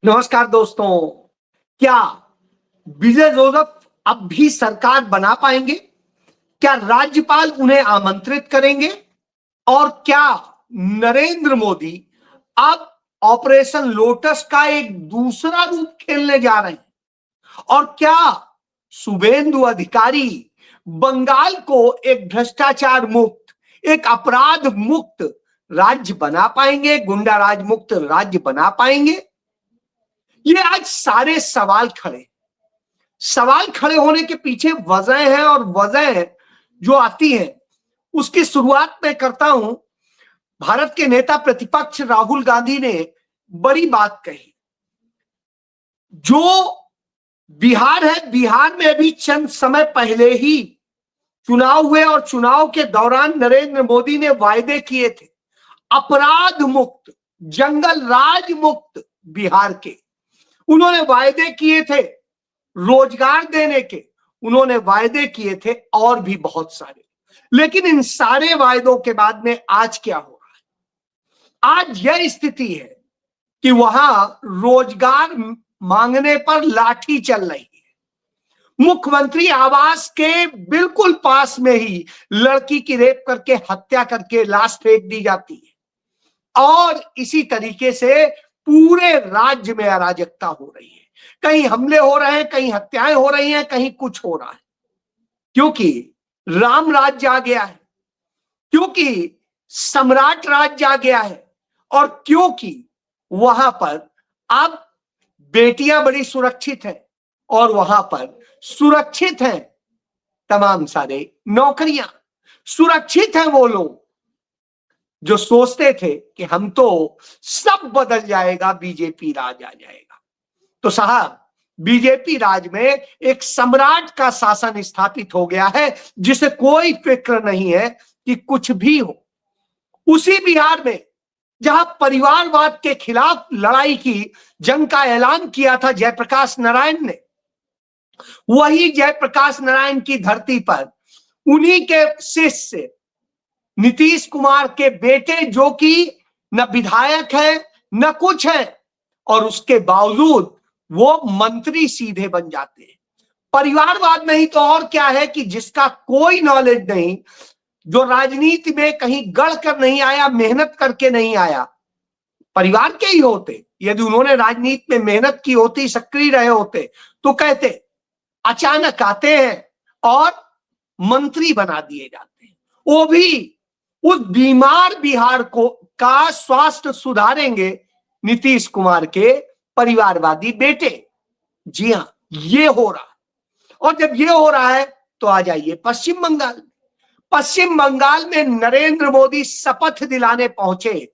नमस्कार दोस्तों। क्या विजय जोसफ अब भी सरकार बना पाएंगे? क्या राज्यपाल उन्हें आमंत्रित करेंगे? और क्या नरेंद्र मोदी अब ऑपरेशन लोटस का एक दूसरा रूप खेलने जा रहे हैं? और क्या शुभेंदु अधिकारी बंगाल को एक भ्रष्टाचार मुक्त, एक अपराध मुक्त राज्य बना पाएंगे, गुंडा राज मुक्त राज्य बना पाएंगे? ये आज सारे सवाल खड़े होने के पीछे वजह है, और वजह जो आती है उसकी शुरुआत मैं करता हूं। भारत के नेता प्रतिपक्ष राहुल गांधी ने बड़ी बात कही। जो बिहार है, बिहार में अभी चंद समय पहले ही चुनाव हुए और चुनाव के दौरान नरेंद्र मोदी ने वायदे किए थे अपराध मुक्त, जंगल राज मुक्त बिहार के। उन्होंने वायदे किए थे रोजगार देने के, उन्होंने वायदे किए थे और भी बहुत सारे। लेकिन इन सारे वायदों के बाद में आज क्या हो रहा है? आज यह स्थिति है कि वहां रोजगार मांगने पर लाठी चल रही है। मुख्यमंत्री आवास के बिल्कुल पास में ही लड़की की रेप करके, हत्या करके लाश फेंक दी जाती है। और इसी तरीके से पूरे राज्य में अराजकता हो रही है। कहीं हमले हो रहे हैं, कहीं हत्याएं हो रही हैं, कहीं कुछ हो रहा है, क्योंकि राम राज्य आ गया है, क्योंकि सम्राट राज्य आ गया है, और क्योंकि वहां पर अब बेटियां बड़ी सुरक्षित हैं और वहां पर सुरक्षित हैं तमाम सारे नौकरियां। सुरक्षित हैं वो लोग जो सोचते थे कि हम तो सब बदल जाएगा, बीजेपी राज आ जाएगा। तो साहब, बीजेपी राज में एक सम्राट का शासन स्थापित हो गया है, जिसे कोई फिक्र नहीं है कि कुछ भी हो। उसी बिहार में जहां परिवारवाद के खिलाफ लड़ाई की, जंग का ऐलान किया था जयप्रकाश नारायण ने, वही जयप्रकाश नारायण की धरती पर उन्हीं के शिष्य नीतीश कुमार के बेटे, जो कि न विधायक है न कुछ है, और उसके बावजूद वो मंत्री सीधे बन जाते हैं। परिवारवाद नहीं तो और क्या है कि जिसका कोई नॉलेज नहीं, जो राजनीति में कहीं गढ़ कर नहीं आया, मेहनत करके नहीं आया, परिवार के ही होते, यदि उन्होंने राजनीति में मेहनत की होती, सक्रिय रहे होते, तो कहते अचानक आते हैं और मंत्री बना दिए जाते हैं। वो भी उस बीमार बिहार को का स्वास्थ्य सुधारेंगे नीतीश कुमार के परिवारवादी बेटे। जी हां, ये हो रहा है। और जब ये हो रहा है तो आ जाइए पश्चिम बंगाल। पश्चिम बंगाल में नरेंद्र मोदी शपथ दिलाने पहुंचे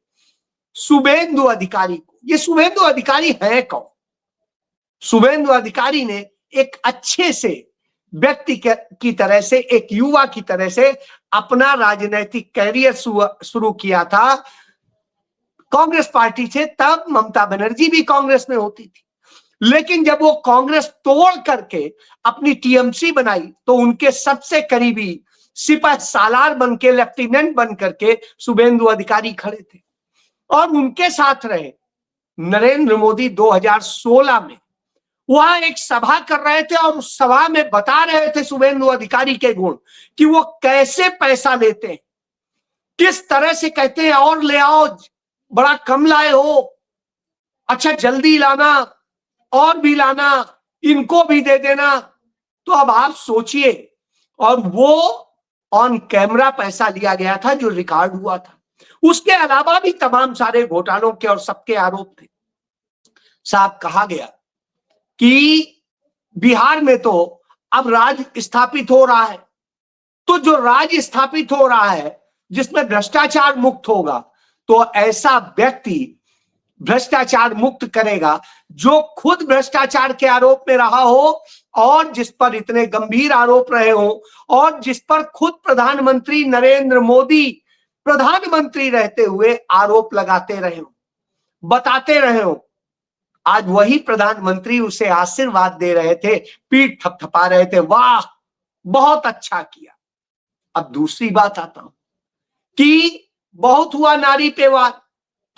शुभेंदु अधिकारी को। ये शुभेंदु अधिकारी है कौन? शुभेंदु अधिकारी ने एक अच्छे से व्यक्ति की तरह से, एक युवा की तरह से अपना राजनीतिक कैरियर शुरू किया था कांग्रेस पार्टी से। तब ममता बनर्जी भी कांग्रेस में होती थी, लेकिन जब वो कांग्रेस तोड़ करके अपनी टीएमसी बनाई तो उनके सबसे करीबी सिपह सालार बन के, लेफ्टिनेंट बन करके शुभेंदु अधिकारी खड़े थे और उनके साथ रहे। नरेंद्र मोदी 2016 में वहां एक सभा कर रहे थे और उस सभा में बता रहे थे शुभेंदु अधिकारी के गुण, कि वो कैसे पैसा लेते हैं, किस तरह से कहते हैं और ले आओ, बड़ा कम लाए हो, अच्छा जल्दी लाना, और भी लाना, इनको भी दे देना। तो अब आप सोचिए, और वो ऑन कैमरा पैसा लिया गया था जो रिकॉर्ड हुआ था। उसके अलावा भी तमाम सारे घोटालों के और सबके आरोप थे। साहब, कहा गया कि बिहार में तो अब राज स्थापित हो रहा है, तो जो राज स्थापित हो रहा है जिसमें भ्रष्टाचार मुक्त होगा, तो ऐसा व्यक्ति भ्रष्टाचार मुक्त करेगा जो खुद भ्रष्टाचार के आरोप में रहा हो, और जिस पर इतने गंभीर आरोप रहे हो, और जिस पर खुद प्रधानमंत्री नरेंद्र मोदी प्रधानमंत्री रहते हुए आरोप लगाते रहे हो, बताते रहे हो। आज वही प्रधानमंत्री उसे आशीर्वाद दे रहे थे, पीठ थपथपा रहे थे, वाह बहुत अच्छा किया। अब दूसरी बात आता हूं कि बहुत हुआ नारी पे वार,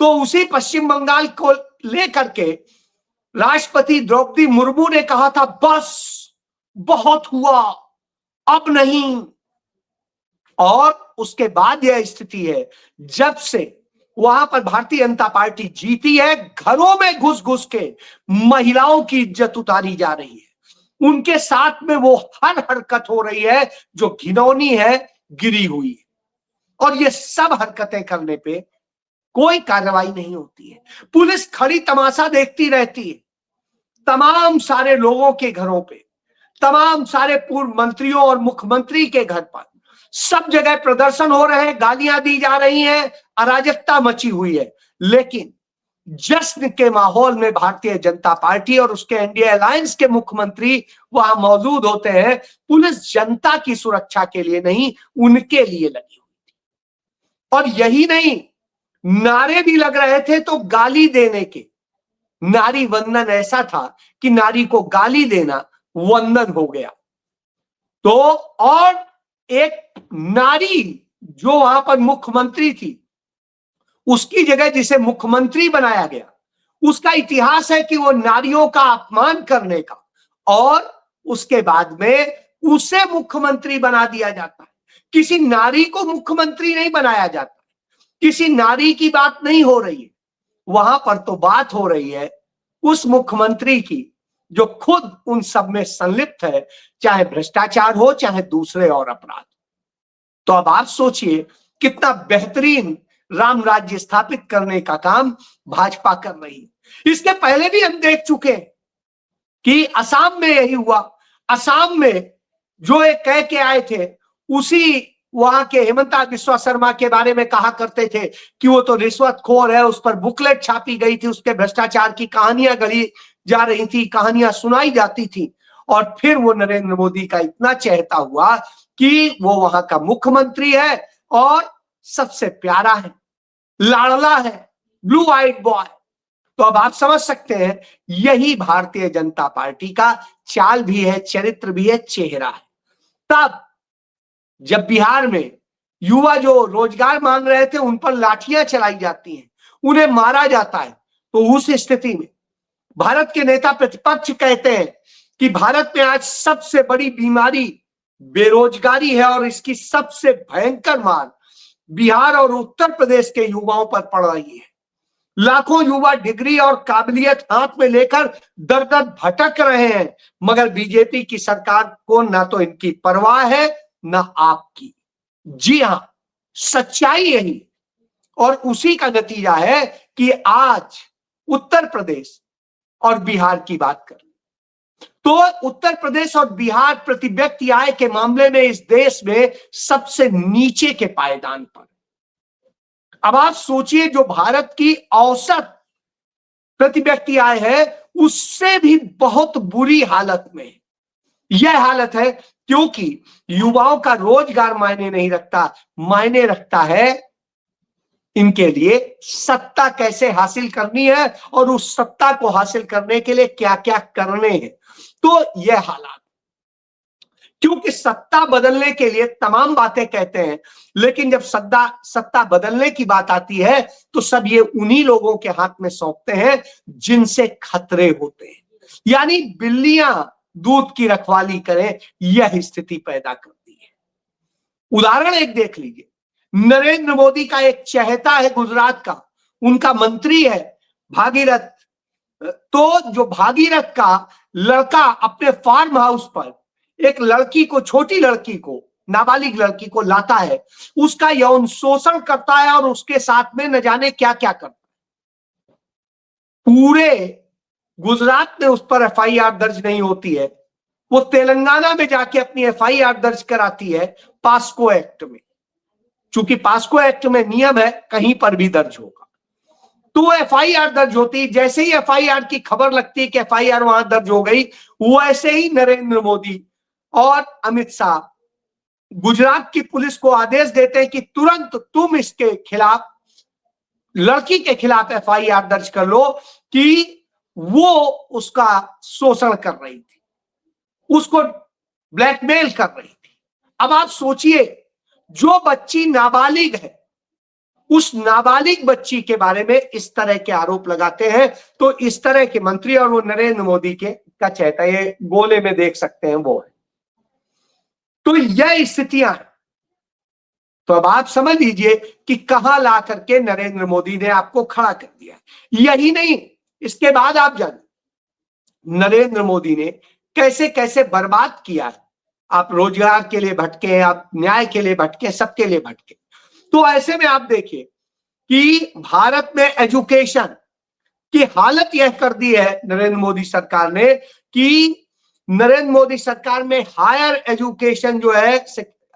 तो उसी पश्चिम बंगाल को लेकर के राष्ट्रपति द्रौपदी मुर्मू ने कहा था बस बहुत हुआ, अब नहीं। और उसके बाद यह स्थिति है, जब से वहां पर भारतीय जनता पार्टी जीती है, घरों में घुस घुस के महिलाओं की इज्जत उतारी जा रही है, उनके साथ में वो हर हरकत हो रही है जो घिनौनी है, गिरी हुई है। और ये सब हरकतें करने पे कोई कार्रवाई नहीं होती है, पुलिस खड़ी तमाशा देखती रहती है। तमाम सारे लोगों के घरों पे, तमाम सारे पूर्व मंत्रियों और मुख्यमंत्री के घर पर सब जगह प्रदर्शन हो रहे हैं, गालियां दी जा रही हैं, अराजकता मची हुई है। लेकिन जश्न के माहौल में भारतीय जनता पार्टी और उसके एनडीए अलायंस के मुख्यमंत्री वहां मौजूद होते हैं। पुलिस जनता की सुरक्षा के लिए नहीं, उनके लिए लगी हुई थी। और यही नहीं, नारे भी लग रहे थे तो गाली देने के। नारी वंदन ऐसा था कि नारी को गाली देना वंदन हो गया। तो और एक नारी जो वहां पर मुख्यमंत्री थी, उसकी जगह जिसे मुख्यमंत्री बनाया गया, उसका इतिहास है कि वो नारियों का अपमान करने का, और उसके बाद में उसे मुख्यमंत्री बना दिया जाता है। किसी नारी को मुख्यमंत्री नहीं बनाया जाता, किसी नारी की बात नहीं हो रही है वहां पर। तो बात हो रही है उस मुख्यमंत्री की जो खुद उन सब में संलिप्त है, चाहे भ्रष्टाचार हो, चाहे दूसरे और अपराध। तो अब आप सोचिए कितना बेहतरीन राम राज्य स्थापित करने का काम भाजपा कर रही है। इसके पहले भी हम देख चुके हैं कि असम में यही हुआ। असम में जो एक कह के आए थे, उसी वहां के हेमंता बिस्वा शर्मा के बारे में कहा करते थे कि वो तो रिश्वतखोर है, उस पर बुकलेट छापी गई थी, उसके भ्रष्टाचार की कहानियां गढ़ी जा रही थी, कहानियां सुनाई जाती थी। और फिर वो नरेंद्र मोदी का इतना चहेता हुआ कि वो वहां का मुख्यमंत्री है और सबसे प्यारा है, लाडला है, ब्लू आइड बॉय। तो अब आप समझ सकते हैं, यही भारतीय जनता पार्टी का चाल भी है, चरित्र भी है, चेहरा है। तब जब बिहार में युवा जो रोजगार मांग रहे थे, उन पर लाठियां चलाई जाती हैं, उन्हें मारा जाता है, तो उस स्थिति में भारत के नेता प्रतिपक्ष कहते हैं कि भारत में आज सबसे बड़ी बीमारी बेरोजगारी है और इसकी सबसे भयंकर मार बिहार और उत्तर प्रदेश के युवाओं पर पड़ रही है। लाखों युवा डिग्री और काबिलियत हाथ में लेकर दर दर भटक रहे हैं, मगर बीजेपी की सरकार को ना तो इनकी परवाह है ना आपकी। जी हां, सच्चाई यही, और उसी का नतीजा है कि आज उत्तर प्रदेश और बिहार की बात करें तो उत्तर प्रदेश और बिहार प्रति व्यक्ति आय के मामले में इस देश में सबसे नीचे के पायदान पर। अब आप सोचिए, जो भारत की औसत प्रति व्यक्ति आय है, उससे भी बहुत बुरी हालत में यह हालत है, क्योंकि युवाओं का रोजगार मायने नहीं रखता, मायने रखता है इनके लिए सत्ता कैसे हासिल करनी है और उस सत्ता को हासिल करने के लिए क्या क्या करने हैं। तो यह हालात, क्योंकि सत्ता बदलने के लिए तमाम बातें कहते हैं, लेकिन जब सत्ता बदलने की बात आती है तो सब ये उन्हीं लोगों के हाथ में सौंपते हैं जिनसे खतरे होते हैं। यानी बिल्लियां दूध की रखवाली करें, यह स्थिति पैदा करती है। उदाहरण एक देख लीजिए, नरेंद्र मोदी का एक चहेता है गुजरात का, उनका मंत्री है भागीरथ। तो जो भागीरथ का लड़का अपने फार्म हाउस पर एक लड़की को, छोटी लड़की को, नाबालिग लड़की को लाता है, उसका यौन शोषण करता है और उसके साथ में न जाने क्या क्या करता है। पूरे गुजरात में उस पर एफआईआर दर्ज नहीं होती है, वो तेलंगाना में जाके अपनी एफआईआर दर्ज कराती है पास्को एक्ट में। चूंकि पास्को एक्ट में नियम है कहीं पर भी दर्ज होगा, तो एफआईआर दर्ज होती है। जैसे ही एफआईआर की खबर लगती है कि एफआईआर वहां दर्ज हो गई, वैसे ही नरेंद्र मोदी और अमित शाह गुजरात की पुलिस को आदेश देते हैं कि तुरंत तुम इसके खिलाफ, लड़की के खिलाफ एफआईआर दर्ज कर लो कि वो उसका शोषण कर रही थी, उसको ब्लैकमेल कर रही थी। अब आप सोचिए, जो बच्ची नाबालिग है उस नाबालिग बच्ची के बारे में इस तरह के आरोप लगाते हैं, तो इस तरह के मंत्री, और वो नरेंद्र मोदी के का चेहरा ये गोले में देख सकते हैं वो है। तो यह स्थितियां हैं। तो अब आप समझ लीजिए कि कहां ला करके नरेंद्र मोदी ने आपको खड़ा कर दिया। यही नहीं, इसके बाद आप जानिए नरेंद्र मोदी ने कैसे कैसे बर्बाद किया। आप रोजगार के लिए भटके, आप न्याय के लिए भटके, सबके लिए भटके। तो ऐसे में आप देखिए कि भारत में एजुकेशन की हालत यह कर दी है नरेंद्र मोदी सरकार ने कि नरेंद्र मोदी सरकार में हायर एजुकेशन जो है,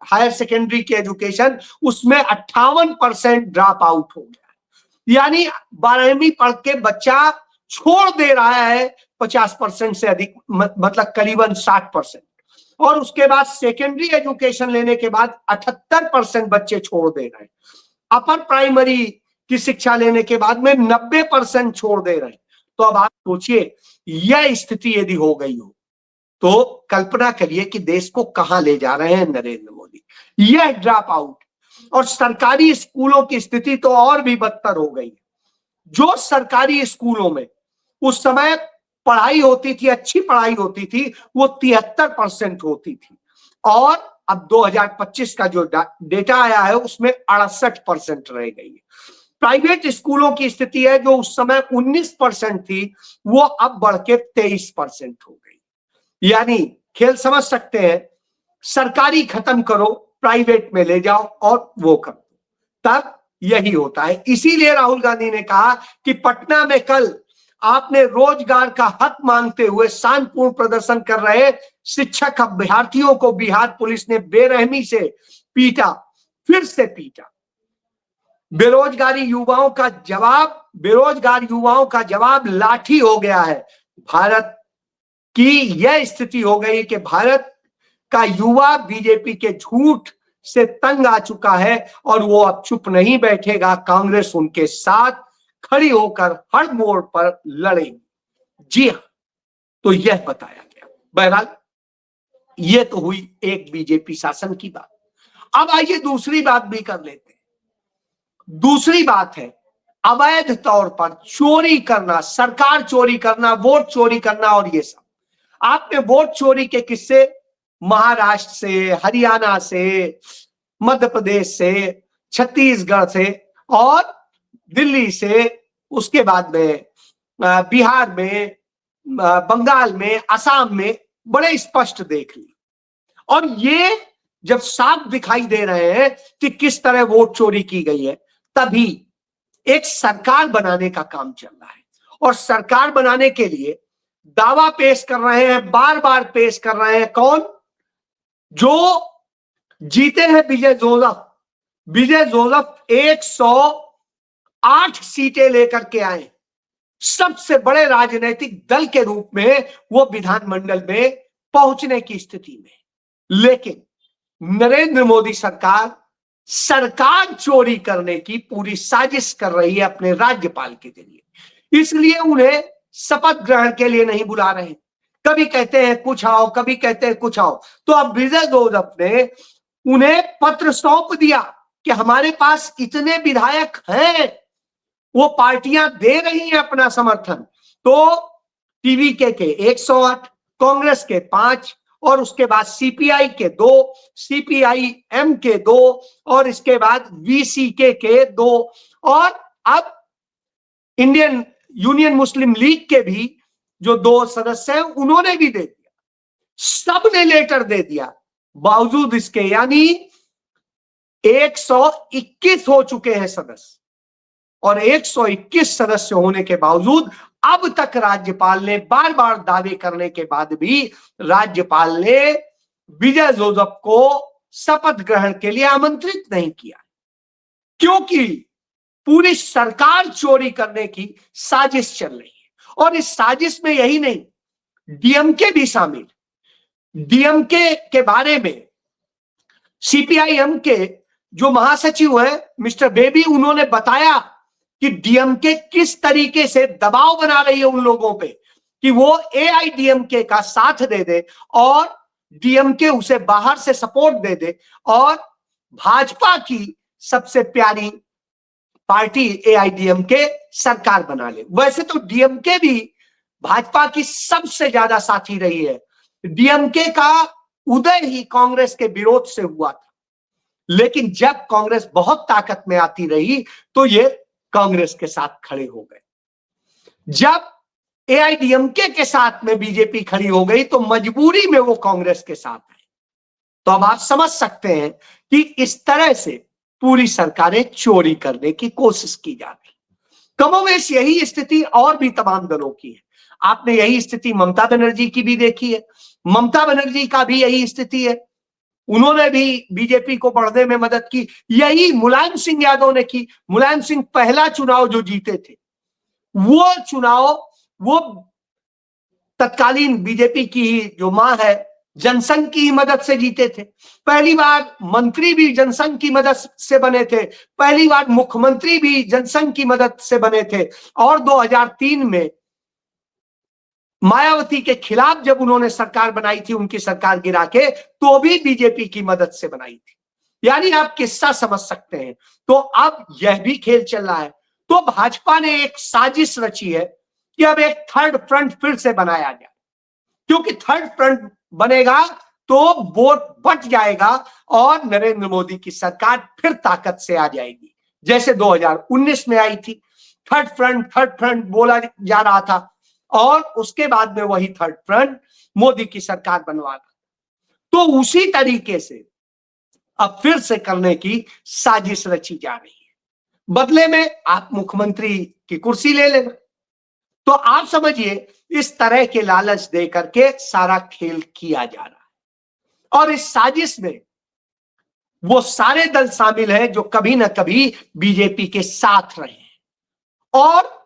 हायर सेकेंडरी की एजुकेशन, उसमें 58% ड्रॉप आउट हो गया। यानी 12वीं पढ़ के बच्चा छोड़ दे रहा है 50% से अधिक, मतलब करीबन 60%। और उसके बाद सेकेंडरी एजुकेशन लेने के बाद 78% बच्चे छोड़ दे रहे हैं। अपर प्राइमरी की शिक्षा लेने के बाद में 90% छोड़ दे रहे हैं। तो अब आप सोचिए, यह स्थिति यदि हो गई हो तो कल्पना करिए कि देश को कहां ले जा रहे हैं नरेंद्र मोदी। यह ड्रॉप आउट, और सरकारी स्कूलों की स्थिति तो और भी बदतर हो गई। जो सरकारी स्कूलों में उस समय पढ़ाई होती थी, अच्छी पढ़ाई होती थी, वो 73% होती थी, और अब 2025 का जो डेटा आया है उसमें 68% रह गई है। प्राइवेट स्कूलों की स्थिति है जो उस समय 19% थी, वो अब बढ़ के 23% हो गई। यानी खेल समझ सकते हैं, सरकारी खत्म करो, प्राइवेट में ले जाओ और वो करो, तब यही होता है। इसीलिए राहुल गांधी ने कहा कि पटना में कल आपने रोजगार का हक मांगते हुए शांतिपूर्ण प्रदर्शन कर रहे शिक्षक अभ्यर्थियों को बिहार पुलिस ने बेरहमी से पीटा, फिर से पीटा। बेरोजगार युवाओं का जवाब लाठी हो गया है। भारत की यह स्थिति हो गई कि भारत का युवा बीजेपी के झूठ से तंग आ चुका है, और वो अब चुप नहीं बैठेगा। कांग्रेस उनके साथ खड़ी होकर हर मोड़ पर लड़ेगी। जी हां, तो यह बताया गया। बहरहाल यह तो हुई एक बीजेपी शासन की बात। अब आइए दूसरी बात भी कर लेते हैं। दूसरी बात है अवैध तौर पर चोरी करना, सरकार चोरी करना, वोट चोरी करना, और ये सब। आपने वोट चोरी के किस्से महाराष्ट्र से, हरियाणा से, मध्य प्रदेश से, छत्तीसगढ़ से और दिल्ली से, उसके बाद में बिहार में, बंगाल में, असम में बड़े स्पष्ट देख ली। और ये जब साफ दिखाई दे रहे हैं कि किस तरह वोट चोरी की गई है, तभी एक सरकार बनाने का काम चल रहा है। और सरकार बनाने के लिए दावा पेश कर रहे हैं, बार बार पेश कर रहे हैं। कौन? जो जीते हैं विजय जोसफ। विजय जोसफ 108 सीटें लेकर के आए, सबसे बड़े राजनीतिक दल के रूप में वो विधानमंडल में पहुंचने की स्थिति में। लेकिन नरेंद्र मोदी सरकार चोरी करने की पूरी साजिश कर रही है अपने राज्यपाल के जरिए। इसलिए उन्हें शपथ ग्रहण के लिए नहीं बुला रहे। कभी कहते हैं कुछ आओ, कभी कहते हैं कुछ आओ। तो अब विजय जोसफ ने उन्हें पत्र सौंप दिया कि हमारे पास इतने विधायक हैं, वो पार्टियां दे रही हैं अपना समर्थन। तो टीवीके के 108, कांग्रेस के 5, और उसके बाद सीपीआई के 2, सीपीआईएम के 2, और इसके बाद वीसीके के 2, और अब इंडियन यूनियन मुस्लिम लीग के भी जो 2 सदस्य हैं उन्होंने भी दे दिया। सबने लेटर दे दिया। बावजूद इसके, यानी 121 हो चुके हैं सदस्य, और 121 सदस्य होने के बावजूद अब तक राज्यपाल ने बार बार दावे करने के बाद भी राज्यपाल ने विजय जोसफ को शपथ ग्रहण के लिए आमंत्रित नहीं किया, क्योंकि पूरी सरकार चोरी करने की साजिश चल रही है। और इस साजिश में यही नहीं, डीएमके भी शामिल। डीएमके के बारे में सीपीआईएम के जो महासचिव है मिस्टर बेबी, उन्होंने बताया कि डीएमके किस तरीके से दबाव बना रही है उन लोगों पे कि वो एआईडीएमके का साथ दे दे, और डीएमके उसे बाहर से सपोर्ट दे दे, और भाजपा की सबसे प्यारी पार्टी एआईडीएमके सरकार बना ले। वैसे तो डीएमके भी भाजपा की सबसे ज्यादा साथी रही है। डीएमके का उदय ही कांग्रेस के विरोध से हुआ था, लेकिन जब कांग्रेस बहुत ताकत में आती रही तो ये कांग्रेस के साथ खड़े हो गए। जब एआईडीएमके के साथ में बीजेपी खड़ी हो गई तो मजबूरी में वो कांग्रेस के साथ आए। तो अब आप समझ सकते हैं कि इस तरह से पूरी सरकारें चोरी करने की कोशिश की जा रही। कमोवेश यही स्थिति और भी तमाम दलों की है। आपने यही स्थिति ममता बनर्जी की भी देखी है। ममता बनर्जी का भी यही स्थिति है, उन्होंने भी बीजेपी को बढ़ने में मदद की। यही मुलायम सिंह यादव ने की। मुलायम सिंह पहला चुनाव जो जीते थे वो चुनाव वो तत्कालीन बीजेपी की जो मां है जनसंघ की मदद से जीते थे। पहली बार मंत्री भी जनसंघ की मदद से बने थे, पहली बार मुख्यमंत्री भी जनसंघ की मदद से बने थे। और 2003 में मायावती के खिलाफ जब उन्होंने सरकार बनाई थी, उनकी सरकार गिरा के, तो भी बीजेपी की मदद से बनाई थी। यानी आप किस्सा समझ सकते हैं। तो अब यह भी खेल चल रहा है। तो भाजपा ने एक साजिश रची है कि अब एक थर्ड फ्रंट फिर से बनाया जाए, क्योंकि थर्ड फ्रंट बनेगा तो वोट बट जाएगा और नरेंद्र मोदी की सरकार फिर ताकत से आ जाएगी, जैसे 2019 में आई थी। थर्ड फ्रंट बोला जा रहा था और उसके बाद में वही थर्ड फ्रंट मोदी की सरकार बनवा रहा। तो उसी तरीके से अब फिर से करने की साजिश रची जा रही है। बदले में आप मुख्यमंत्री की कुर्सी ले लेना। तो आप समझिए इस तरह के लालच दे करके सारा खेल किया जा रहा है। और इस साजिश में वो सारे दल शामिल हैं जो कभी ना कभी बीजेपी के साथ रहे हैं। और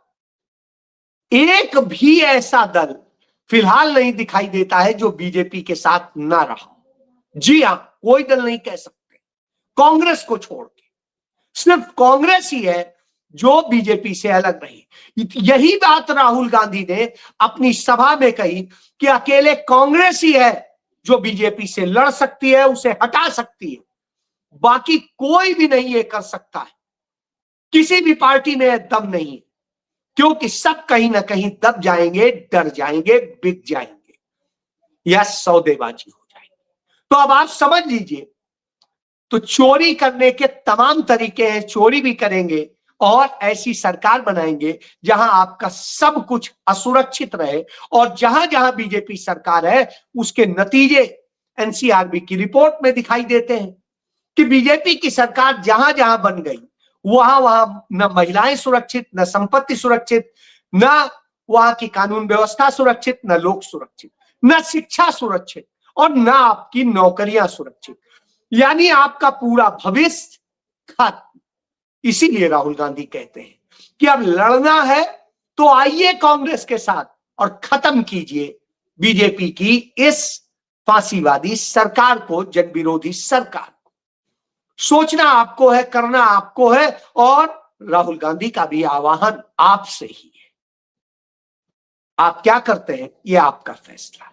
एक भी ऐसा दल फिलहाल नहीं दिखाई देता है जो बीजेपी के साथ ना रहा। जी हां, कोई दल नहीं कह सकते, कांग्रेस को छोड़ के सिर्फ कांग्रेस ही है जो बीजेपी से अलग रही। यही बात राहुल गांधी ने अपनी सभा में कही कि अकेले कांग्रेस ही है जो बीजेपी से लड़ सकती है, उसे हटा सकती है, बाकी कोई भी नहीं ये कर सकता है। किसी भी पार्टी में दम नहीं है, क्योंकि सब कहीं ना कहीं दब जाएंगे, डर जाएंगे, बिक जाएंगे या सौदेबाजी हो जाएगी। तो अब आप समझ लीजिए, तो चोरी करने के तमाम तरीके हैं। चोरी भी करेंगे और ऐसी सरकार बनाएंगे जहां आपका सब कुछ असुरक्षित रहे। और जहां जहां बीजेपी सरकार है उसके नतीजे एनसीआरबी की रिपोर्ट में दिखाई देते हैं कि बीजेपी की सरकार जहां जहां बन गई वहां वहां न महिलाएं सुरक्षित, न संपत्ति सुरक्षित, न वहां की कानून व्यवस्था सुरक्षित, न लोग सुरक्षित, न शिक्षा सुरक्षित और न आपकी नौकरियां सुरक्षित। यानी आपका पूरा भविष्य खत्म। इसीलिए राहुल गांधी कहते हैं कि अब लड़ना है तो आइए कांग्रेस के साथ और खत्म कीजिए बीजेपी की इस फांसीवादी सरकार को, जन विरोधी सरकार को। सोचना आपको है, करना आपको है और राहुल गांधी का भी आह्वान आपसे ही है। आप क्या करते हैं ये आपका फैसला है।